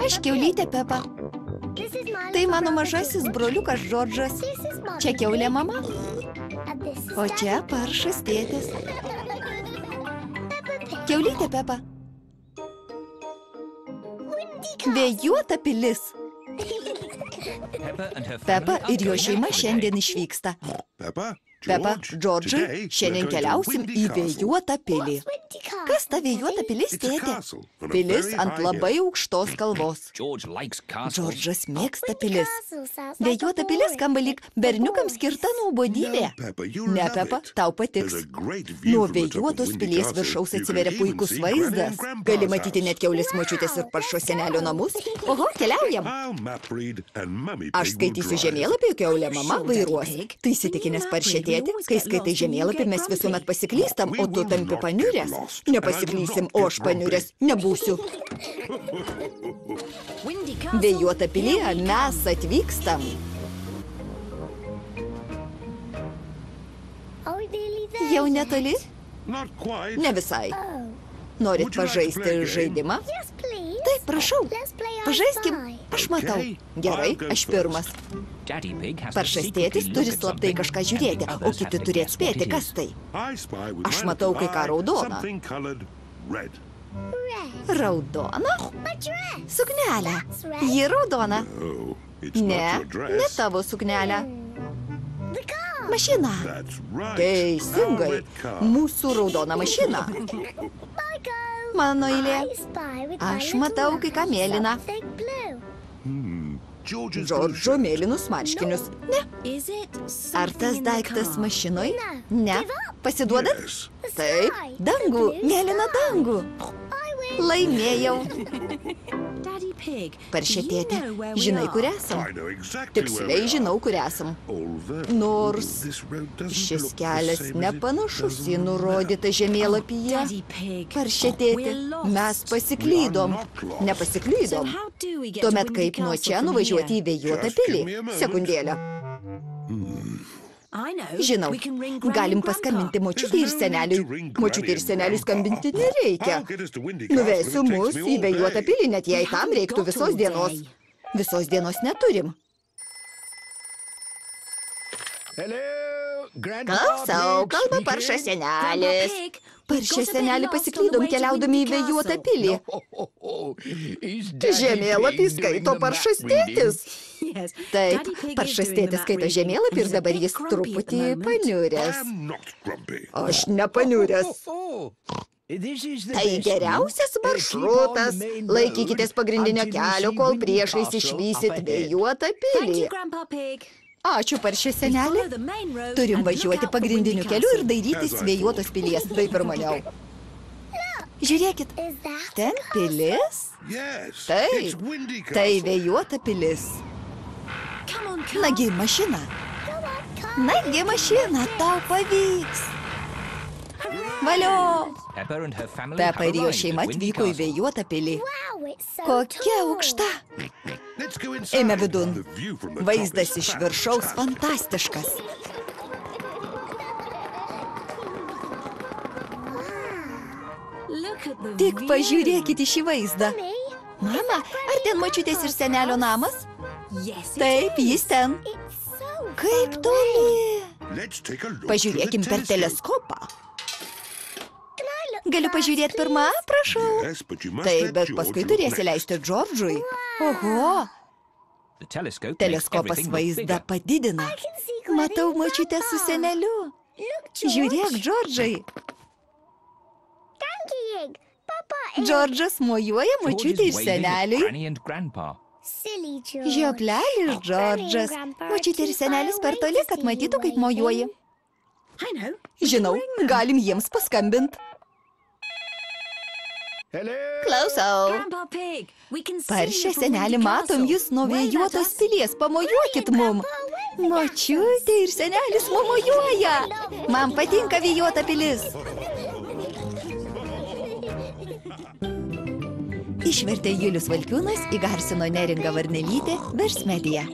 Aš kiaulytė Pepa. Tai mano mažasis broliukas Džordžas. Čia kiaulė mama. O čia paršas tėtis. Kiaulytė Pepa. Vėjuota pilis. Pepa ir jo šeima šiandien išvyksta. Pepa, Džordžai, šiandien keliausim į vėjuotą pilį. Kas ta vėjuota pilis, tėtė? Pilis ant labai aukštos kalvos. Džordžas mėgsta pilis. Vėjuota pilis skamba lyg berniukams skirta nuobodybė. Ne, Pepa, tau patiks. Nuo vėjuotos pilies viršaus atsiveria puikus vaizdas. Gali matyti net kiaulės močiutės ir paršo senelio namus. Oho, keliaujam. Aš skaitysiu žemėlapį, kiaulė mama vairuos. Tai įsitikinęs paršė tėti, kai skaitai žemėlapį, mes visuomet pasiklystam, o tu tampi paniuręs. Nepasiklysim, o aš paniuręs nebūsiu. Vėjuota pilyje mes atvykstam. Jau netoli? Ne visai. Norit pažaisti žaidimą? Taip, prašau. Pažaiskim. Aš matau. Gerai, aš pirmas. Paršas tėtis turi slaptai kažką žiūrėti, o kiti turi atspėti, kas tai. Aš matau kai ką raudoną. Raudona? Suknelė. Ji raudona. Ne, ne tavo suknelė. Mašina. Teisingai. Mūsų raudona mašina. Mano eilė. Aš matau kai ką mėlyną. Džordžo mėlynus marškinius. Ne. Ar tas daiktas mašinoj? Ne. Pasiduodat? Taip. Dangų. Mėlyną dangų. Laimėjau. Paršė tėtė, žinai, kur esam? Tiksliai žinau, kur esam. Nors šis kelias nepanašus į nurodytą žemėlapyje. Paršė tėtė, mes pasiklydom. Nepasiklydom. Tuomet kaip nuo čia nuvažiuoti į vėjuotą pilį? Sekundėlę. Žinau, galim paskambinti močiutei ir seneliui. Močiutei ir seneliui skambinti nereikia. Nuvesiu mus į vėjuotą pilį, net jei tam reiktų visos dienos. Visos dienos neturim. Klausau, kalba paršas senelis. Paršė senelį pasiklydom keliaudami į vėjuotą pilį. Žemėlapį skaito paršas tėtis. Taip, paršas tėtis skaito žemėlapį ir dabar jis truputį paniuręs. Aš nepaniuręs. Tai geriausias maršrutas. Laikykitės pagrindinio kelio, kol priešais išvysit vėjuotą pilį. Ačiū, paršė senelį. Turim važiuoti pagrindiniu keliu ir dairytis vėjuotos pilies. Taip ir maniau. Žiūrėkit, ten pilis? Taip, tai vėjuota pilis. Nagi, mašina. Nagi, mašina, tau pavyks. Valio. Pepa ir jo šeima atvyko į vėjuotą pilį. Kokia aukšta. Eime vidun. Vaizdas iš viršaus fantastiškas. Tik pažiūrėkite šį vaizdą. Mama, ar ten močiutės ir senelio namas? Taip, jis ten. Kaip toli? Pažiūrėkim per teleskopą. Galiu pažiūrėti pirmą, prašau. Taip, bet paskui turėsi leisti Džordžui. Oho. Teleskopas vaizdą padidina. Matau močiutę su seneliu. Žiūrėk, Džordžai. Džordžas mojuoja močiutę ir seneliui. Žioplelis Džordžas. Močiutė ir senelis per toli, kad matytų, kaip mojuoji. Žinau, galim jiems paskambinti. Klausau. Paršė senelį, matom jūs nuo vėjuotos pilies. Pamojuokit mum. Močiutė ir senelis mojuoja. Man patinka vėjuota pilis. Išvertė Julius Valkiūnas, įgarsino Neringa Varnelytė, Vers Media.